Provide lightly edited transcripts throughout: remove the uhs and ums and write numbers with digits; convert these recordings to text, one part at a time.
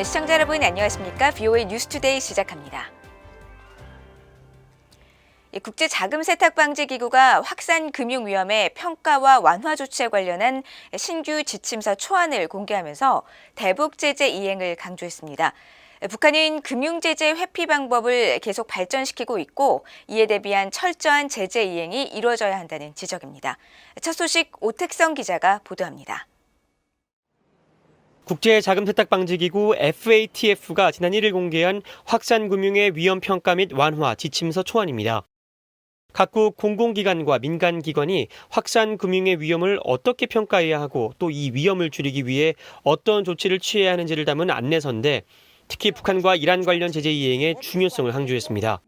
시청자 여러분 안녕하십니까? VOA 뉴스투데이 시작합니다. 국제자금세탁방지기구가 확산금융위험의 평가와 완화 조치에 관련한 신규 지침서 초안을 공개하면서 대북 제재 이행을 강조했습니다. 북한은 금융제재 회피 방법을 계속 발전시키고 있고 이에 대비한 철저한 제재 이행이 이루어져야 한다는 지적입니다. 첫 소식 오택성 기자가 보도합니다. 국제자금세탁방지기구 FATF가 지난 1일 공개한 확산금융의 위험평가 및 완화 지침서 초안입니다. 각국 공공기관과 민간기관이 확산금융의 위험을 어떻게 평가해야 하고 또 이 위험을 줄이기 위해 어떤 조치를 취해야 하는지를 담은 안내서인데 특히 북한과 이란 관련 제재 이행의 중요성을 강조했습니다.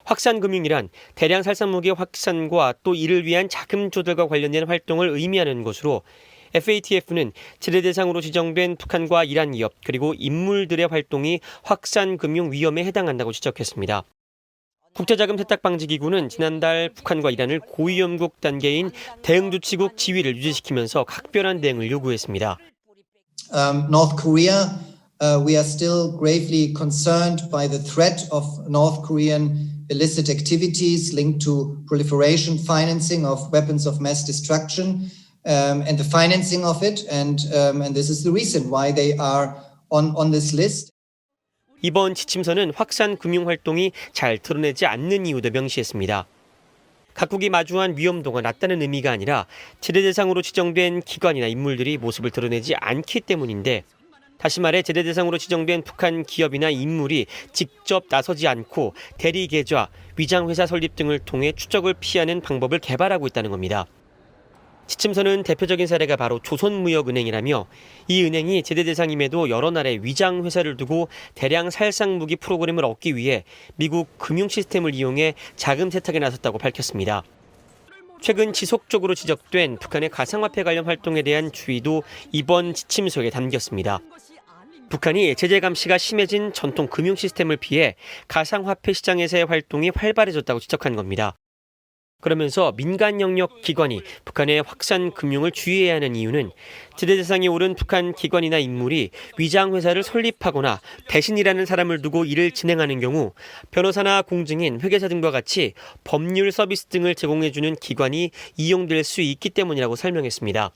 확산금융이란 대량 살상무기 확산과 또 이를 위한 자금 조달과 관련된 활동을 의미하는 것으로 FATF는 제재 대상으로 지정된 북한과 이란 기업 그리고 인물들의 활동이 확산금융 위험에 해당한다고 지적했습니다. 국제자금세탁방지기구는 지난달 북한과 이란을 고위험국 단계인 대응조치국 지위를 유지시키면서 각별한 대응을 요구했습니다. North Korea, we are still gravely concerned by the threat of North Korean illicit activities linked to proliferation, financing of weapons of mass destruction, and the financing of it, and this is the reason why they are on this list. 이번 지침서는 확산 금융 활동이 잘 드러내지 않는 이유도 명시했습니다. 각국이 마주한 위험도가 낮다는 의미가 아니라 제재 대상으로 지정된 기관이나 인물들이 모습을 드러내지 않기 때문인데 다시 말해 제재 대상으로 지정된 북한 기업이나 인물이 직접 나서지 않고 대리 계좌, 위장 회사 설립 등을 통해 추적을 피하는 방법을 개발하고 있다는 겁니다. 지침서는 대표적인 사례가 바로 조선무역은행이라며 이 은행이 제재 대상임에도 여러 나라에 위장 회사를 두고 대량 살상 무기 프로그램을 얻기 위해 미국 금융 시스템을 이용해 자금 세탁에 나섰다고 밝혔습니다. 최근 지속적으로 지적된 북한의 가상화폐 관련 활동에 대한 주의도 이번 지침서에 담겼습니다. 북한이 제재 감시가 심해진 전통 금융 시스템을 피해 가상화폐 시장에서의 활동이 활발해졌다고 지적한 겁니다. 그러면서 민간 영역 기관이 북한의 확산 금융을 주의해야 하는 이유는 제재 대상에 오른 북한 기관이나 인물이 위장 회사를 설립하거나 대신 일하는 사람을 두고 일을 진행하는 경우 변호사나 공증인, 회계사 등과 같이 법률 서비스 등을 제공해주는 기관이 이용될 수 있기 때문이라고 설명했습니다.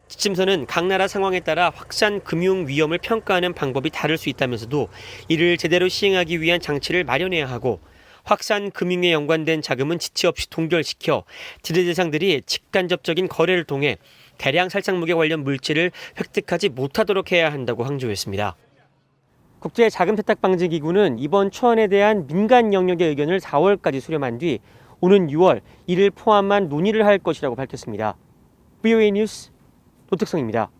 지침서는 각 나라 상황에 따라 확산 금융 위험을 평가하는 방법이 다를 수 있다면서도 이를 제대로 시행하기 위한 장치를 마련해야 하고 확산 금융에 연관된 자금은 지체 없이 동결시켜 제재 대상들이 직간접적인 거래를 통해 대량 살상무기 관련 물질을 획득하지 못하도록 해야 한다고 강조했습니다. 국제자금세탁방지기구는 이번 초안에 대한 민간 영역의 의견을 4월까지 수렴한 뒤 오는 6월 이를 포함한 논의를 할 것이라고 밝혔습니다. VOA 뉴스 오택성입니다.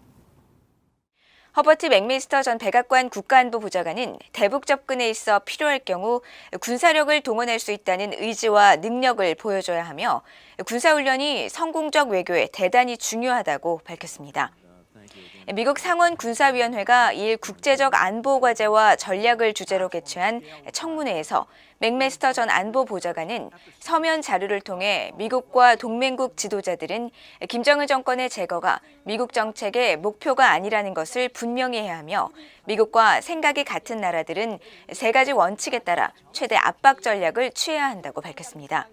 허버트 맥메스터 전 백악관 국가안보보좌관은 대북 접근에 있어 필요할 경우 군사력을 동원할 수 있다는 의지와 능력을 보여줘야 하며 군사훈련이 성공적 외교에 대단히 중요하다고 밝혔습니다. 미국 상원 군사위원회가 2일 국제적 안보 과제와 전략을 주제로 개최한 청문회에서 맥메스터 전 안보보좌관은 서면 자료를 통해 미국과 동맹국 지도자들은 김정은 정권의 제거가 미국 정책의 목표가 아니라는 것을 분명히 해야 하며 미국과 생각이 같은 나라들은 세 가지 원칙에 따라 최대 압박 전략을 취해야 한다고 밝혔습니다.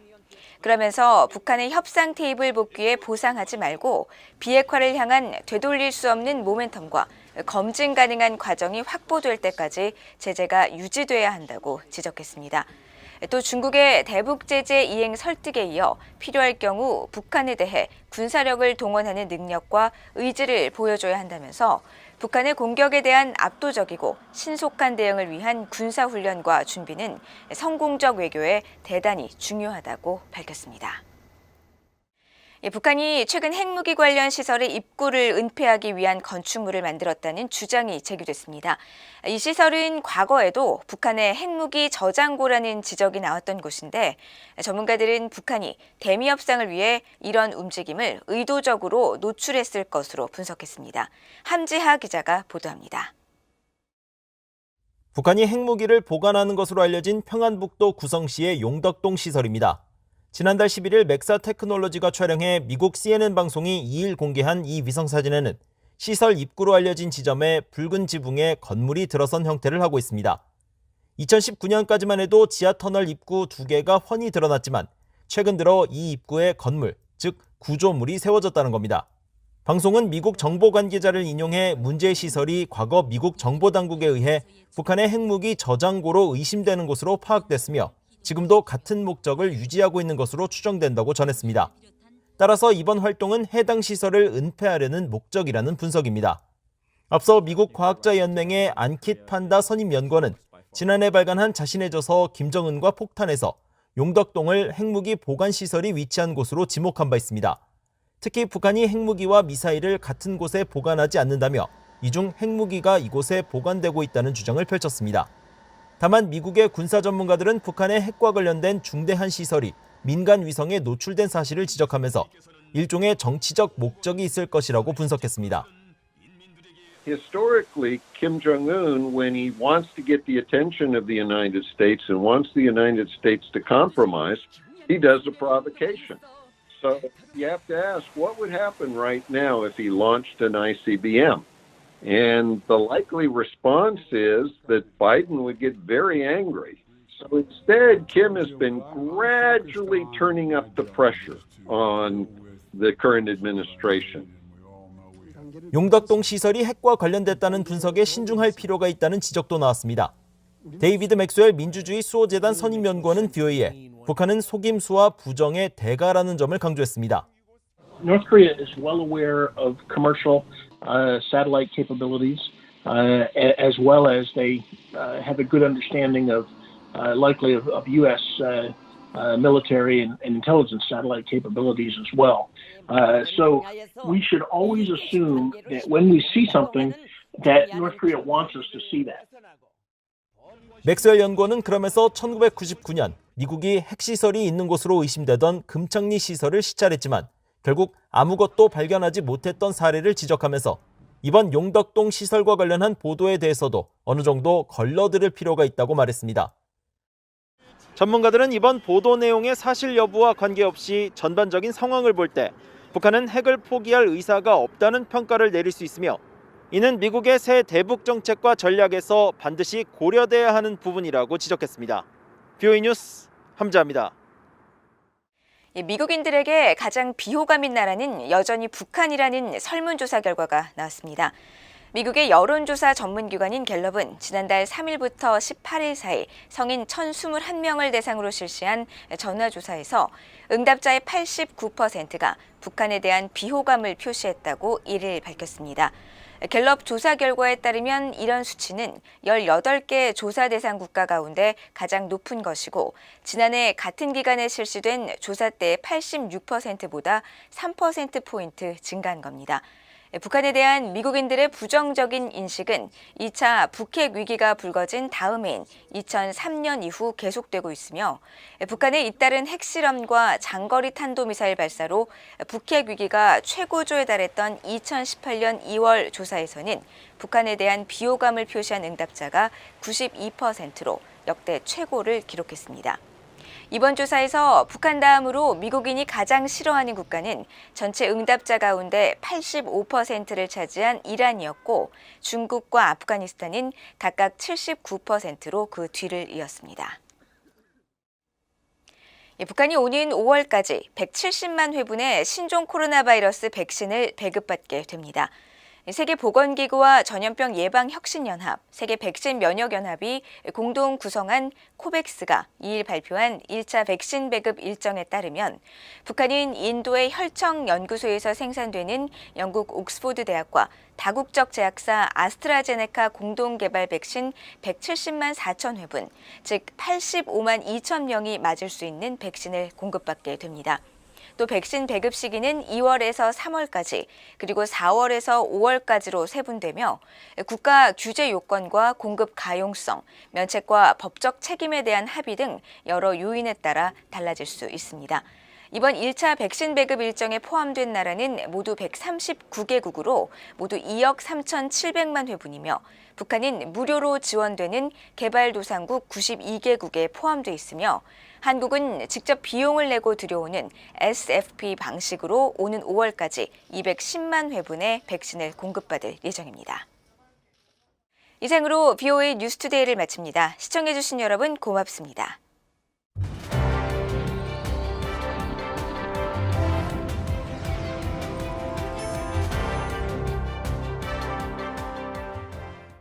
그러면서 북한의 협상 테이블 복귀에 보상하지 말고 비핵화를 향한 되돌릴 수 없는 모멘텀과 검증 가능한 과정이 확보될 때까지 제재가 유지돼야 한다고 지적했습니다. 또 중국의 대북 제재 이행 설득에 이어 필요할 경우 북한에 대해 군사력을 동원하는 능력과 의지를 보여줘야 한다면서 북한의 공격에 대한 압도적이고 신속한 대응을 위한 군사훈련과 준비는 성공적 외교에 대단히 중요하다고 밝혔습니다. 북한이 최근 핵무기 관련 시설의 입구를 은폐하기 위한 건축물을 만들었다는 주장이 제기됐습니다. 이 시설은 과거에도 북한의 핵무기 저장고라는 지적이 나왔던 곳인데 전문가들은 북한이 대미 협상을 위해 이런 움직임을 의도적으로 노출했을 것으로 분석했습니다. 함지하 기자가 보도합니다. 북한이 핵무기를 보관하는 것으로 알려진 평안북도 구성시의 용덕동 시설입니다. 지난달 11일 맥사 테크놀로지가 촬영해 미국 CNN 방송이 2일 공개한 이 위성사진에는 시설 입구로 알려진 지점에 붉은 지붕에 건물이 들어선 형태를 하고 있습니다. 2019년까지만 해도 지하터널 입구 2개가 훤히 드러났지만 최근 들어 이 입구에 건물, 즉 구조물이 세워졌다는 겁니다. 방송은 미국 정보 관계자를 인용해 문제 시설이 과거 미국 정보당국에 의해 북한의 핵무기 저장고로 의심되는 곳으로 파악됐으며 지금도 같은 목적을 유지하고 있는 것으로 추정된다고 전했습니다. 따라서 이번 활동은 해당 시설을 은폐하려는 목적이라는 분석입니다. 앞서 미국 과학자연맹의 안킷 판다 선임연구원은 지난해 발간한 자신의 저서 김정은과 폭탄에서 용덕동을 핵무기 보관시설이 위치한 곳으로 지목한 바 있습니다. 특히 북한이 핵무기와 미사일을 같은 곳에 보관하지 않는다며 이중 핵무기가 이곳에 보관되고 있다는 주장을 펼쳤습니다. 다만 미국의 군사 전문가들은 북한의 핵과 관련된 중대한 시설이 민간 위성에 노출된 사실을 지적하면서 일종의 정치적 목적이 있을 것이라고 분석했습니다. Historically, Kim Jong-un, when he wants to get the attention of the United States and wants the United States to compromise, he does a provocation. So you have to ask, what would happen right now if he launched an ICBM? And the likely response is that Biden would get very angry. So instead, Kim has been gradually turning up the pressure on the current administration. 용덕동 시설이 핵과 관련됐다는 분석에 신중할 필요가 있다는 지적도 나왔습니다. 데이비드 맥스웰 민주주의 수호재단 선임연구원은 VOA에 북한은 속임수와 부정의 대가라는 점을 강조했습니다. North Korea is well aware of commercial satellite capabilities, as well as they have a good understanding of likely of U.S. Military and intelligence satellite capabilities as well. So we should always assume that when we see something, that North Korea wants us to see that. 맥스웰 연구원은 그러면서 1999년 미국이 핵시설이 있는 곳으로 의심되던 금창리 시설을 시찰했지만 결국 아무것도 발견하지 못했던 사례를 지적하면서 이번 용덕동 시설과 관련한 보도에 대해서도 어느 정도 걸러들을 필요가 있다고 말했습니다. 전문가들은 이번 보도 내용의 사실 여부와 관계없이 전반적인 상황을 볼 때 북한은 핵을 포기할 의사가 없다는 평가를 내릴 수 있으며 이는 미국의 새 대북 정책과 전략에서 반드시 고려돼야 하는 부분이라고 지적했습니다. VOA 뉴스 함자입니다. 미국인들에게 가장 비호감인 나라는 여전히 북한이라는 설문조사 결과가 나왔습니다. 미국의 여론조사 전문기관인 갤럽은 지난달 3일부터 18일 사이 성인 1,021명을 대상으로 실시한 전화조사에서 응답자의 89%가 북한에 대한 비호감을 표시했다고 이를 밝혔습니다. 갤럽 조사 결과에 따르면 이런 수치는 18개 조사 대상 국가 가운데 가장 높은 것이고 지난해 같은 기간에 실시된 조사 때의 86%보다 3%포인트 증가한 겁니다. 북한에 대한 미국인들의 부정적인 인식은 2차 북핵 위기가 불거진 다음해인 2003년 이후 계속되고 있으며 북한의 잇따른 핵실험과 장거리 탄도미사일 발사로 북핵 위기가 최고조에 달했던 2018년 2월 조사에서는 북한에 대한 비호감을 표시한 응답자가 92%로 역대 최고를 기록했습니다. 이번 조사에서 북한 다음으로 미국인이 가장 싫어하는 국가는 전체 응답자 가운데 85%를 차지한 이란이었고 중국과 아프가니스탄은 각각 79%로 그 뒤를 이었습니다. 북한이 오는 5월까지 170만 회분의 신종 코로나 바이러스 백신을 배급받게 됩니다. 세계보건기구와 전염병 예방혁신연합, 세계백신면역연합이 공동 구성한 코백스가 2일 발표한 1차 백신 배급 일정에 따르면 북한은 인도의 혈청연구소에서 생산되는 영국 옥스포드 대학과 다국적 제약사 아스트라제네카 공동개발 백신 170만 4천 회분, 즉 85만 2천 명이 맞을 수 있는 백신을 공급받게 됩니다. 또 백신 배급 시기는 2월에서 3월까지 그리고 4월에서 5월까지로 세분되며 국가 규제 요건과 공급 가용성, 면책과 법적 책임에 대한 합의 등 여러 요인에 따라 달라질 수 있습니다. 이번 1차 백신 배급 일정에 포함된 나라는 모두 139개국으로 모두 2억 3,700만 회분이며 북한은 무료로 지원되는 개발도상국 92개국에 포함돼 있으며 한국은 직접 비용을 내고 들여오는 SFP 방식으로 오는 5월까지 210만 회분의 백신을 공급받을 예정입니다. 이상으로 BOA 뉴스투데이를 마칩니다. 시청해주신 여러분 고맙습니다.